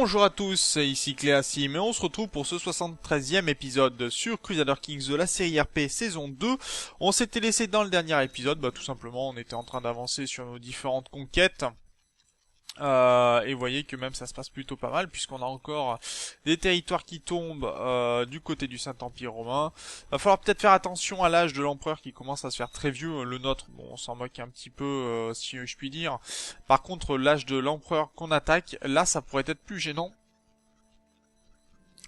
Bonjour à tous, ici Cléasim et on se retrouve pour ce 73e épisode sur Crusader Kings de la série RP saison 2. On s'était laissé dans le dernier épisode, tout simplement on était en train d'avancer sur nos différentes conquêtes. Et vous voyez que même ça se passe plutôt pas mal puisqu'on a encore des territoires qui tombent du côté du Saint-Empire romain. Va falloir peut-être faire attention à l'âge de l'empereur qui commence à se faire très vieux. Le nôtre, bon, on s'en moque un petit peu si je puis dire. Par contre, l'âge de l'empereur qu'on attaque, là ça pourrait être plus gênant.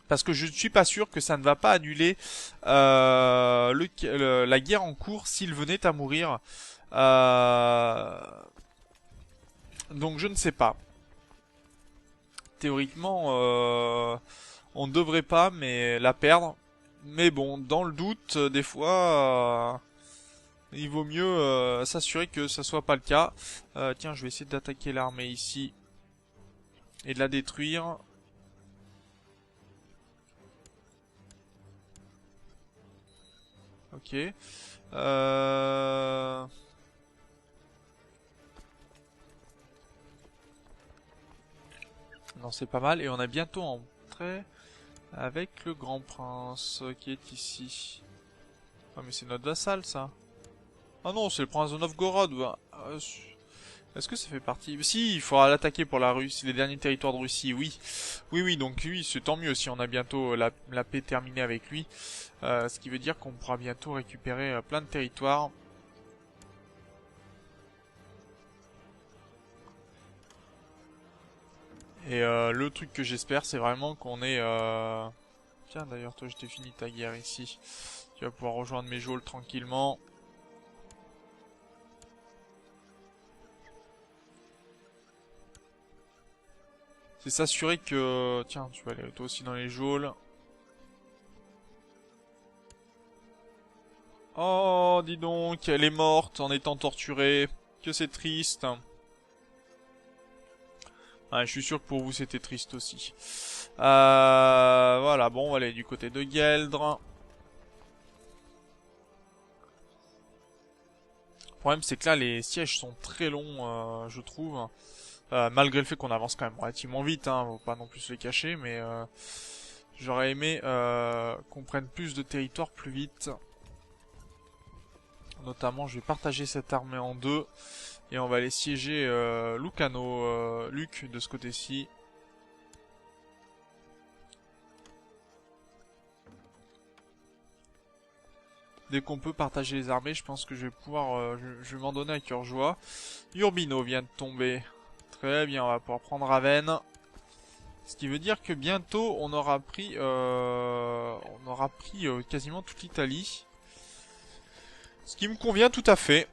Parce que je ne suis pas sûr que ça ne va pas annuler la guerre en cours s'il venait à mourir. Donc je ne sais pas. Théoriquement, on ne devrait pas mais la perdre. Mais bon, dans le doute, des fois, il vaut mieux s'assurer que ça soit pas le cas. Tiens, je vais essayer d'attaquer l'armée ici et de la détruire. Ok. Non, c'est pas mal. Et on a bientôt entré avec le grand prince qui est ici. Ah, mais c'est notre vassal, ça. Ah non, c'est le prince de Novgorod. Est-ce que ça fait partie... Si, il faudra l'attaquer pour la Russie, les derniers territoires de Russie, oui. Oui, donc oui, c'est tant mieux si on a bientôt la paix terminée avec lui. Ce qui veut dire qu'on pourra bientôt récupérer plein de territoires. Et le truc que j'espère, c'est vraiment qu'on ait... Tiens, d'ailleurs, toi, je t'ai fini ta guerre ici. Tu vas pouvoir rejoindre mes geôles tranquillement. C'est s'assurer que... Tiens, tu vas aller toi aussi dans les geôles. Oh, dis donc, elle est morte en étant torturée. Que c'est triste. Ah, je suis sûr que pour vous c'était triste aussi. Voilà, bon, on va aller du côté de Gueldre. Le problème c'est que là les sièges sont très longs, je trouve. Malgré le fait qu'on avance quand même relativement vite, hein, faut pas non plus se les cacher, mais j'aurais aimé qu'on prenne plus de territoire plus vite. Notamment, je vais partager cette armée en deux. Et on va aller siéger Lucano, Luc, de ce côté-ci. Dès qu'on peut partager les armées, je pense que je vais pouvoir... je vais m'en donner à cœur joie. Urbino vient de tomber. Très bien, on va pouvoir prendre Ravenne. Ce qui veut dire que bientôt, on aura pris quasiment toute l'Italie. Ce qui me convient tout à fait.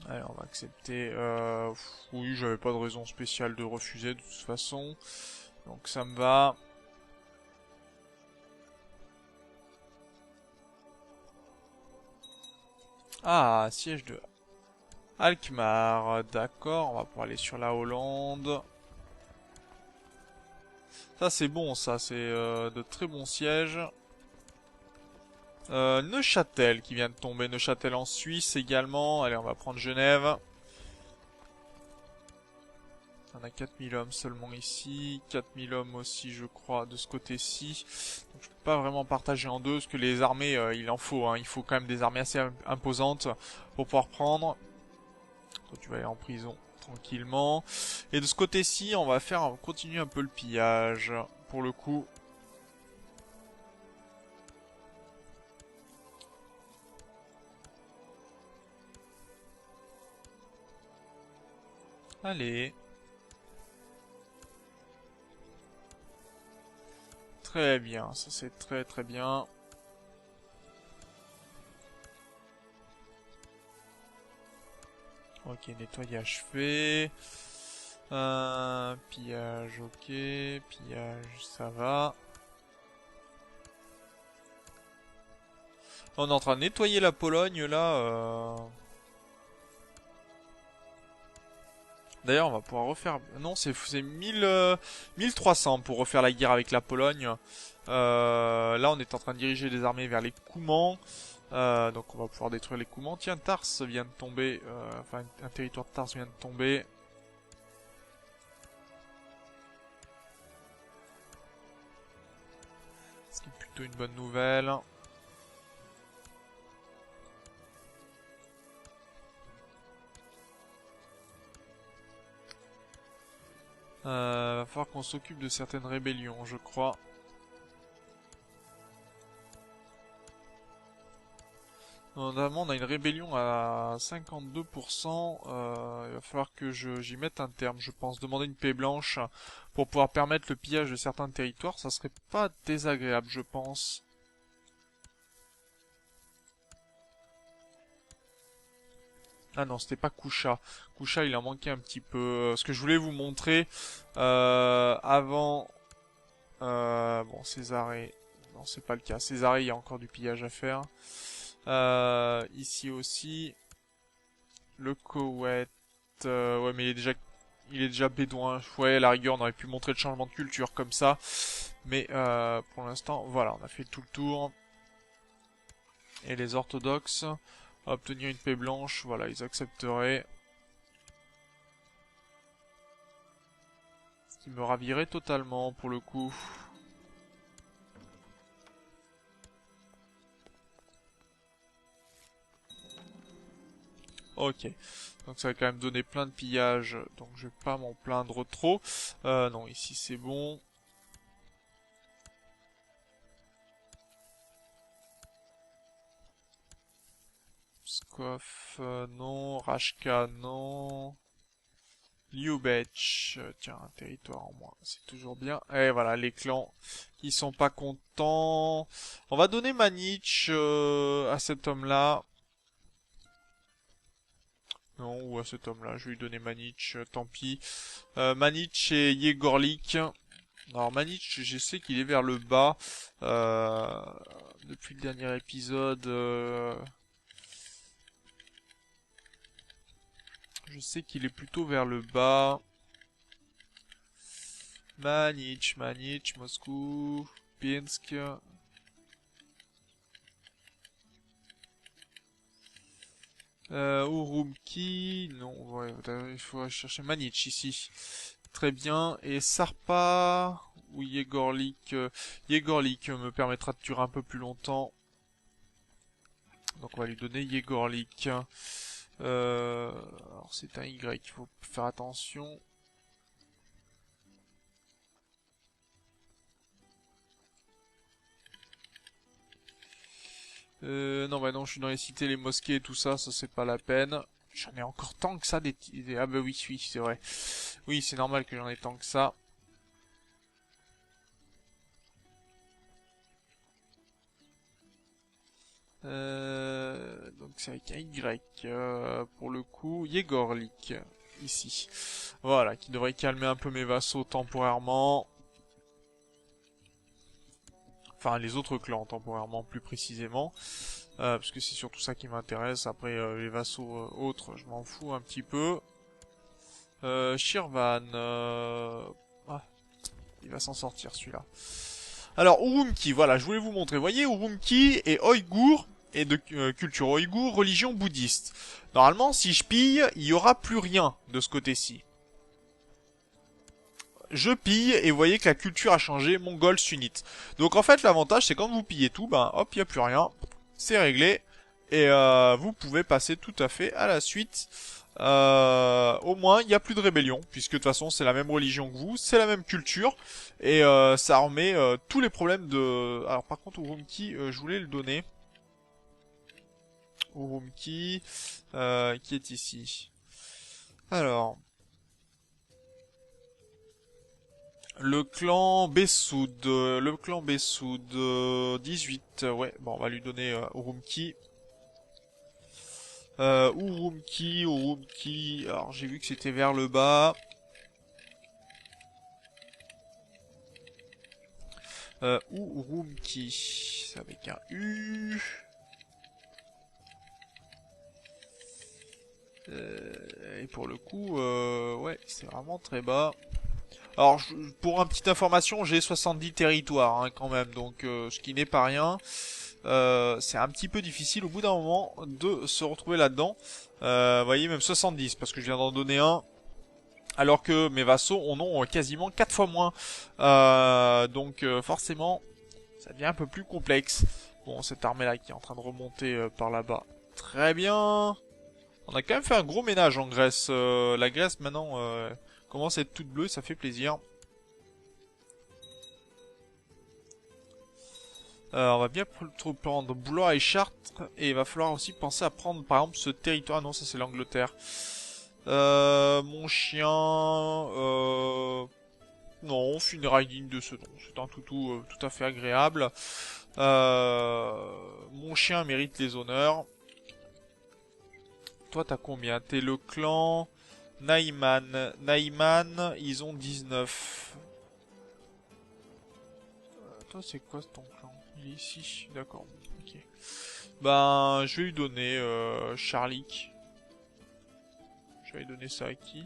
Allez, on va accepter. Oui, j'avais pas de raison spéciale de refuser de toute façon. Donc ça me va. Ah, siège de Alkmaar. D'accord, on va pouvoir aller sur la Hollande. Ça c'est bon, ça c'est de très bons sièges. Neuchâtel qui vient de tomber. Neuchâtel en Suisse également. Allez, on va prendre Genève. On a 4000 hommes seulement ici. 4000 hommes aussi, je crois, de ce côté-ci. Donc je peux pas vraiment partager en deux, parce que les armées, il en faut. Hein. Il faut quand même des armées assez imposantes pour pouvoir prendre. Toi, tu vas aller en prison tranquillement. Et de ce côté-ci, on va continuer un peu le pillage. Pour le coup... Allez. Très bien, ça c'est très très bien. Ok, nettoyage fait. Pillage, ok. Pillage, ça va. On est en train de nettoyer la Pologne là. D'ailleurs, on va pouvoir refaire... Non, c'est 1300 pour refaire la guerre avec la Pologne. Là, on est en train de diriger des armées vers les Coumans. Donc on va pouvoir détruire l'écoulement. Tiens, Tars vient de tomber. Enfin, un territoire de Tars vient de tomber. Ce qui est plutôt une bonne nouvelle. Va falloir qu'on s'occupe de certaines rébellions, je crois. Notamment, on a une rébellion à 52%. Il va falloir que j'y mette un terme, je pense. Demander une paix blanche pour pouvoir permettre le pillage de certains territoires, ça serait pas désagréable, je pense. Ah non, c'était pas Kusha. Kusha, il en manquait un petit peu. Ce que je voulais vous montrer avant... bon, Césarée... Non, c'est pas le cas. Césarée, il y a encore du pillage à faire. Ici aussi. Le Koweït... ouais, mais il est déjà bédouin. Ouais, à la rigueur, on aurait pu montrer le changement de culture comme ça. Mais pour l'instant, voilà, on a fait tout le tour. Et les orthodoxes... obtenir une paix blanche, voilà, ils accepteraient. Ce qui me ravirait totalement, pour le coup. Ok. Donc ça va quand même donner plein de pillages, donc je vais pas m'en plaindre trop. Non, ici c'est bon. Pskov, non. Rashka, non. Liubech, tiens, un territoire en moins, c'est toujours bien. Et voilà, les clans qui sont pas contents. On va donner Manich à cet homme-là. Non, ou à cet homme-là, je vais lui donner Manich, tant pis. Manich et Yegorlik. Alors Manich, je sais qu'il est vers le bas. Depuis le dernier épisode... je sais qu'il est plutôt vers le bas. Manich, Moscou, Pinsk. Urumqi, non, ouais, il faut chercher Manich ici. Très bien, et Sarpa ou Yegorlik. Yegorlik me permettra de durer un peu plus longtemps. Donc on va lui donner Yegorlik. Alors c'est un Y, il faut faire attention. Non, bah non, je suis dans les cités, les mosquées et tout ça, ça c'est pas la peine. J'en ai encore tant que ça Ah bah oui, oui, c'est vrai. Oui, c'est normal que j'en ai tant que ça. Donc c'est avec un Y, pour le coup, Yegorlik, ici. Voilà, qui devrait calmer un peu mes vassaux temporairement. Enfin, les autres clans temporairement, plus précisément. Parce que c'est surtout ça qui m'intéresse. Après, les vassaux autres, je m'en fous un petit peu. Shirvan... Ah, il va s'en sortir celui-là. Alors, Urumqi, voilà, je voulais vous montrer. Vous voyez, Urumqi est Ouïghour, et de culture Ouïghour, religion bouddhiste. Normalement, si je pille, il n'y aura plus rien de ce côté-ci. Je pille, et vous voyez que la culture a changé, mongol, sunnite. Donc en fait, l'avantage, c'est quand vous pillez tout, ben hop, il n'y a plus rien. C'est réglé. Et vous pouvez passer tout à fait à la suite. Au moins, il n'y a plus de rébellion, puisque de toute façon, c'est la même religion que vous, c'est la même culture, et ça remet tous les problèmes de... Alors par contre, Urumqi, je voulais le donner. Urumqi, qui est ici. Alors... Le clan Bessoud, 18, ouais, bon, on va lui donner Urumqi. Urumqi, alors j'ai vu que c'était vers le bas. Urumqi, c'est avec un U. Et pour le coup, ouais, c'est vraiment très bas. Alors, pour une petite information, j'ai 70 territoires hein, quand même, donc ce qui n'est pas rien. C'est un petit peu difficile au bout d'un moment de se retrouver là-dedans. Vous voyez, même 70, parce que je viens d'en donner un. Alors que mes vassaux en ont quasiment 4 fois moins. Donc forcément, ça devient un peu plus complexe. Bon, cette armée-là qui est en train de remonter par là-bas. Très bien. On a quand même fait un gros ménage en Grèce. La Grèce maintenant commence à être toute bleue, ça fait plaisir. On va bien prendre Blois et Chartres. Et il va falloir aussi penser à prendre par exemple ce territoire. Ah non, ça c'est l'Angleterre. Mon chien... Non, funérailles dignes de ce nom. C'est un toutou tout à fait agréable. Mon chien mérite les honneurs. Toi, t'as combien? T'es le clan Naïman. Naïman, ils ont 19. Toi, c'est quoi ton clan? Il est ici. D'accord. Ok. Ben, je vais lui donner Charlik. Je vais lui donner ça à qui?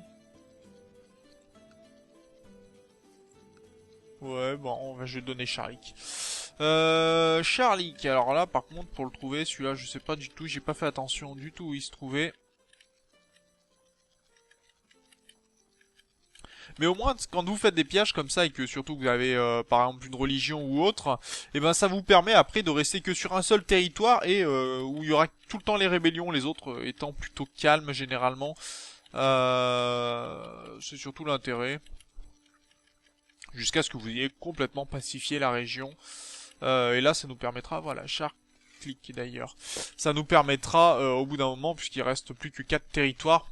Ouais, bon, je vais donner Charlik. Charlik, alors là, par contre, pour le trouver, celui-là, je sais pas du tout, j'ai pas fait attention du tout où il se trouvait. Mais au moins, quand vous faites des pièges comme ça et que surtout vous avez, par exemple, une religion ou autre, et ben ça vous permet après de rester que sur un seul territoire et où il y aura tout le temps les rébellions, les autres étant plutôt calmes généralement. C'est surtout l'intérêt. Jusqu'à ce que vous ayez complètement pacifié la région. Et là, ça nous permettra, voilà, clic d'ailleurs. Ça nous permettra, au bout d'un moment, puisqu'il reste plus que 4 territoires,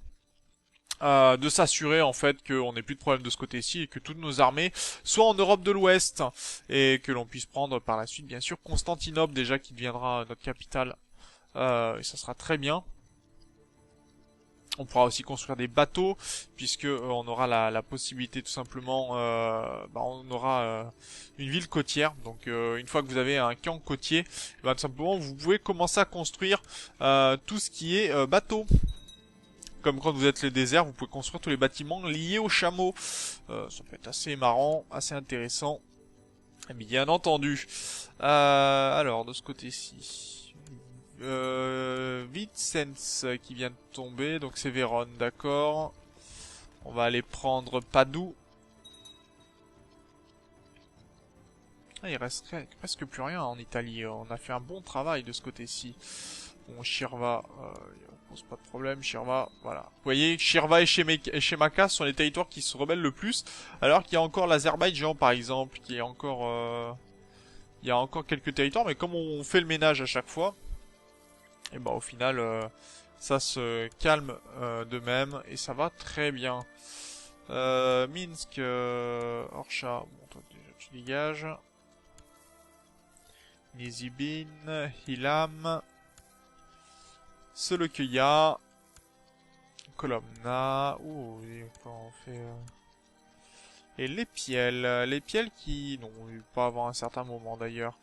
de s'assurer en fait qu'on n'ait plus de problème de ce côté-ci et que toutes nos armées soient en Europe de l'Ouest et que l'on puisse prendre par la suite, bien sûr, Constantinople déjà qui deviendra notre capitale. Et ça sera très bien. On pourra aussi construire des bateaux, puisque on aura la possibilité tout simplement, on aura une ville côtière. Donc une fois que vous avez un camp côtier, tout simplement vous pouvez commencer à construire tout ce qui est bateau. Comme quand vous êtes le désert, vous pouvez construire tous les bâtiments liés aux chameaux. Ça peut être assez marrant, assez intéressant. Bien entendu. Alors, de ce côté-ci. Vicence qui vient de tomber, donc c'est Vérone, d'accord. On va aller prendre Padoue. Ah, il reste presque plus rien en Italie. On a fait un bon travail de ce côté-ci. Bon, Shirva, pose pas de problème, Shirva, voilà. Vous voyez, Shirva et Shemaka sont les territoires qui se rebellent le plus, alors qu'il y a encore l'Azerbaïdjan, par exemple, qui est encore... il y a encore quelques territoires, mais comme on fait le ménage à chaque fois, et ben au final, ça se calme de même, et ça va très bien. Minsk, Orsha, bon, toi déjà tu dégages. Nizibin, Hilam... Seleukeia, Colomna, on fait... Et les piels qui n'ont eu pas avant un certain moment d'ailleurs.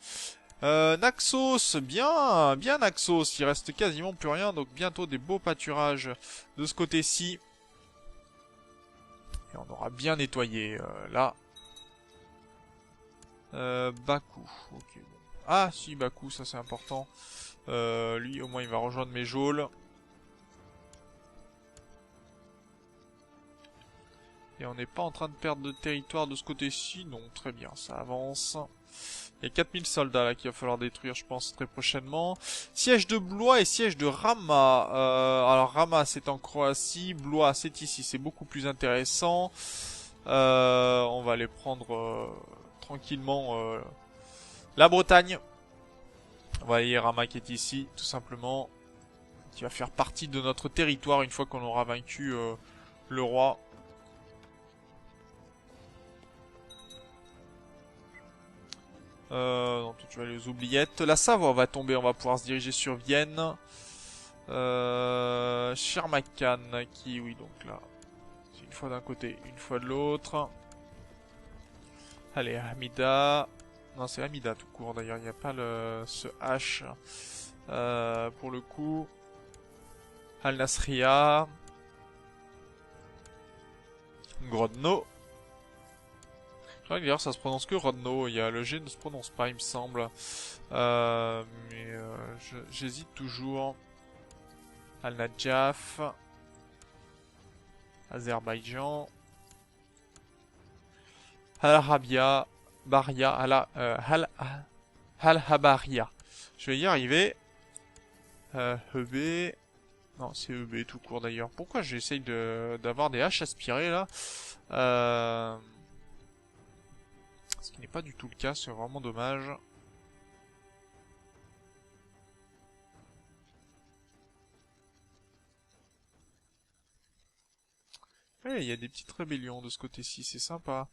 Naxos, bien Naxos, il reste quasiment plus rien, donc bientôt des beaux pâturages de ce côté-ci. Et on aura bien nettoyé, là. Bakou, ok. Bon. Ah si, Bakou, ça c'est important. Lui, au moins, il va rejoindre mes geôles. Et on n'est pas en train de perdre de territoire de ce côté-ci. Non, très bien, ça avance. Il y a 4000 soldats là qu'il va falloir détruire, je pense, très prochainement. Siège de Blois et siège de Rama. Alors, Rama, c'est en Croatie. Blois, c'est ici. C'est beaucoup plus intéressant. On va aller prendre tranquillement la Bretagne. Vous voyez Rama qui est ici, tout simplement. Qui va faire partie de notre territoire une fois qu'on aura vaincu le roi. Non, tu vas aller aux oubliettes. La Savoie va tomber, on va pouvoir se diriger sur Vienne. Shermakan, qui, oui, donc là. C'est une fois d'un côté, une fois de l'autre. Allez, Hamida. Non, c'est Hamida tout court d'ailleurs, il n'y a pas ce H. Pour le coup. Al-Nasriya. Grodno. Je crois que d'ailleurs ça se prononce que Rodno, le G ne se prononce pas il me semble. J'hésite toujours. Al-Najaf. Azerbaïdjan. Al-Arabia. Baria. Al-Habaria. Je vais y arriver. EB. Non, c'est EB tout court d'ailleurs. Pourquoi j'essaye d'avoir des H aspirées là Ce qui n'est pas du tout le cas, c'est vraiment dommage. Ouais, il y a des petites rébellions de ce côté-ci, c'est sympa.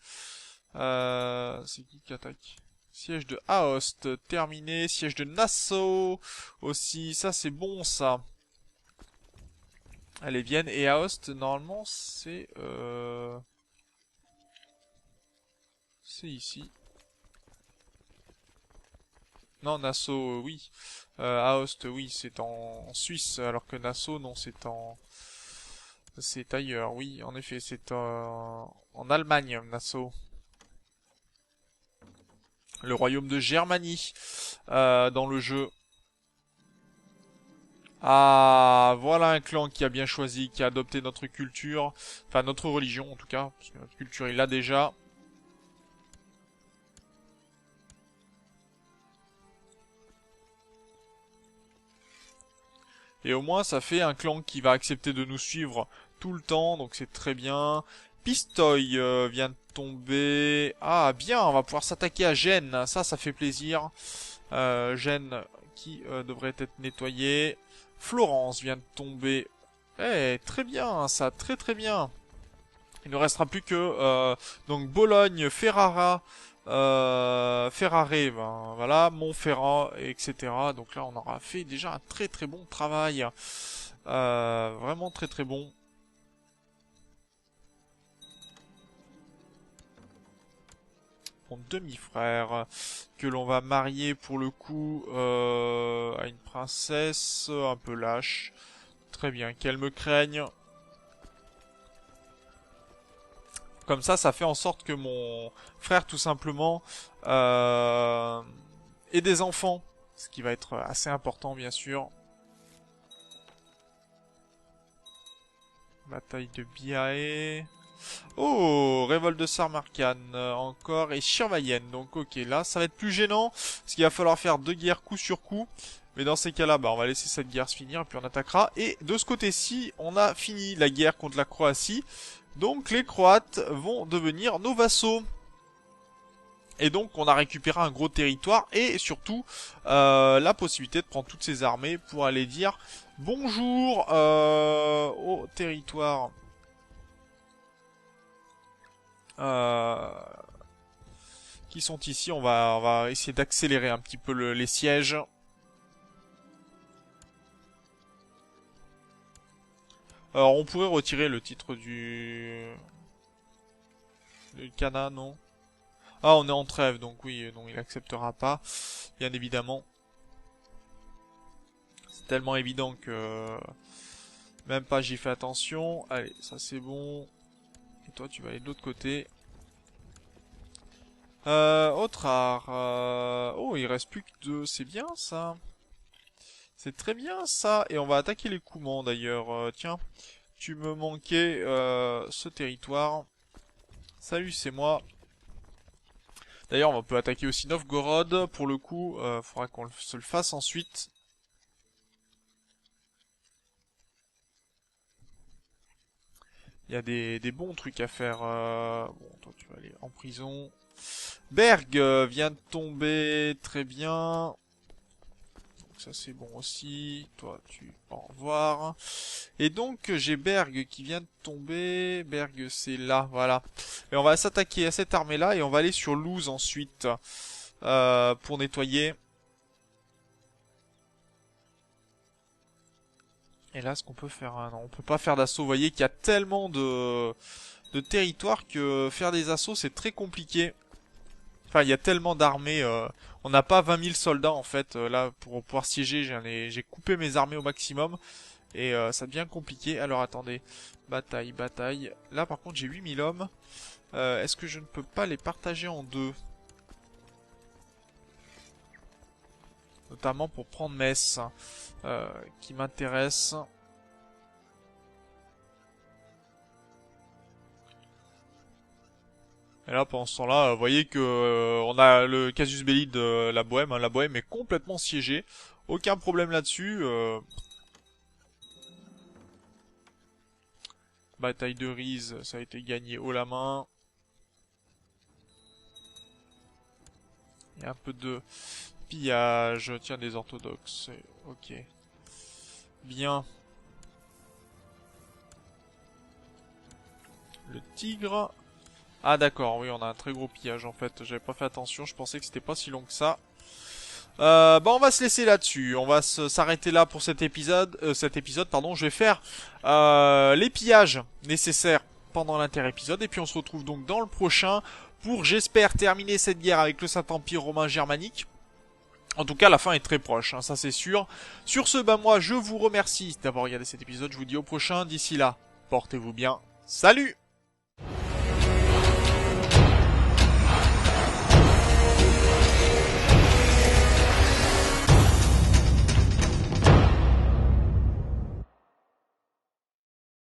C'est qui attaque? Siège de Aoste, terminé. Siège de Nassau aussi, ça c'est bon ça. Allez, Vienne et Aoste, normalement c'est... C'est ici. Non, Nassau, oui. Aoste, oui, c'est en Suisse, alors que Nassau, non, c'est ailleurs, oui, en effet, c'est en Allemagne, Nassau. Le royaume de Germanie, dans le jeu. Ah, voilà un clan qui a bien choisi, qui a adopté notre culture, enfin notre religion en tout cas, parce que notre culture il l'a déjà. Et au moins ça fait un clan qui va accepter de nous suivre tout le temps, donc c'est très bien. Pistoy vient de tomber. Ah bien, on va pouvoir s'attaquer à Gênes, ça fait plaisir. Gênes qui devrait être nettoyé. Florence vient de tomber. Eh, très bien, ça, très très bien. Il ne restera plus que donc Bologne, Ferrara, Ferrare, ben, voilà, Montferrat, etc. Donc là, on aura fait déjà un très très bon travail. Vraiment très très bon. Mon demi-frère, que l'on va marier pour le coup à une princesse un peu lâche. Très bien, qu'elle me craigne. Comme ça fait en sorte que mon frère, tout simplement, ait des enfants. Ce qui va être assez important, bien sûr. Bataille de Biaé. Oh, révolte de Samarkand encore et Shirvayen. Donc ok, là ça va être plus gênant parce qu'il va falloir faire 2 guerres coup sur coup. Mais dans ces cas-là, bah on va laisser cette guerre se finir et puis on attaquera. Et de ce côté-ci, on a fini la guerre contre la Croatie. Donc les Croates vont devenir nos vassaux. Et donc on a récupéré un gros territoire et surtout la possibilité de prendre toutes ces armées pour aller dire bonjour au territoire. Qui sont ici. On va essayer d'accélérer un petit peu les sièges. Alors on pourrait retirer le titre du Cana, non? Ah, on est en trêve, donc oui, non, il acceptera pas, bien évidemment. C'est tellement évident que même pas j'y fais attention. Allez, ça c'est bon. Et toi, tu vas aller de l'autre côté. Autre art. Oh, il reste plus que 2. C'est bien, ça. C'est très bien, ça. Et on va attaquer les Coumans, d'ailleurs. Tiens, tu me manquais ce territoire. Salut, c'est moi. D'ailleurs, on peut attaquer aussi Novgorod. Pour le coup, faudra qu'on se le fasse ensuite. Il y a des bons trucs à faire. Bon, toi, tu vas aller en prison. Berg vient de tomber. Très bien. Donc ça, c'est bon aussi. Toi, au revoir. Et donc, j'ai Berg qui vient de tomber. Berg, c'est là. Voilà. Et on va s'attaquer à cette armée-là. Et on va aller sur Louz ensuite. Pour nettoyer. Et là, ce qu'on peut faire... non, on peut pas faire d'assaut. Vous voyez qu'il y a tellement de territoires que faire des assauts, c'est très compliqué. Enfin, il y a tellement d'armées. On n'a pas 20 000 soldats, en fait. Là, pour pouvoir siéger, j'ai coupé mes armées au maximum. Et ça devient compliqué. Alors, attendez. Bataille, bataille. Là, par contre, j'ai 8 000 hommes. Est-ce que je ne peux pas les partager en deux? Notamment pour prendre Metz, qui m'intéresse. Et là, pendant ce temps-là, vous voyez que on a le casus belli de la Bohème. Hein. La Bohème est complètement siégée. Aucun problème là-dessus. Bataille de Rize, ça a été gagné haut la main. Il y a un peu de pillage. Tiens, des orthodoxes. Ok. Bien. Le tigre. Ah d'accord, oui, on a un très gros pillage en fait. J'avais pas fait attention, je pensais que c'était pas si long que ça. Bah on va se laisser là-dessus. On va s'arrêter là pour cet épisode. Pardon. Je vais faire les pillages nécessaires pendant l'inter-épisode. Et puis on se retrouve donc dans le prochain pour, j'espère, terminer cette guerre avec le Saint-Empire romain germanique. En tout cas, la fin est très proche, hein, ça c'est sûr. Sur ce, bah moi, je vous remercie d'avoir regardé cet épisode. Je vous dis au prochain. D'ici là, portez-vous bien. Salut!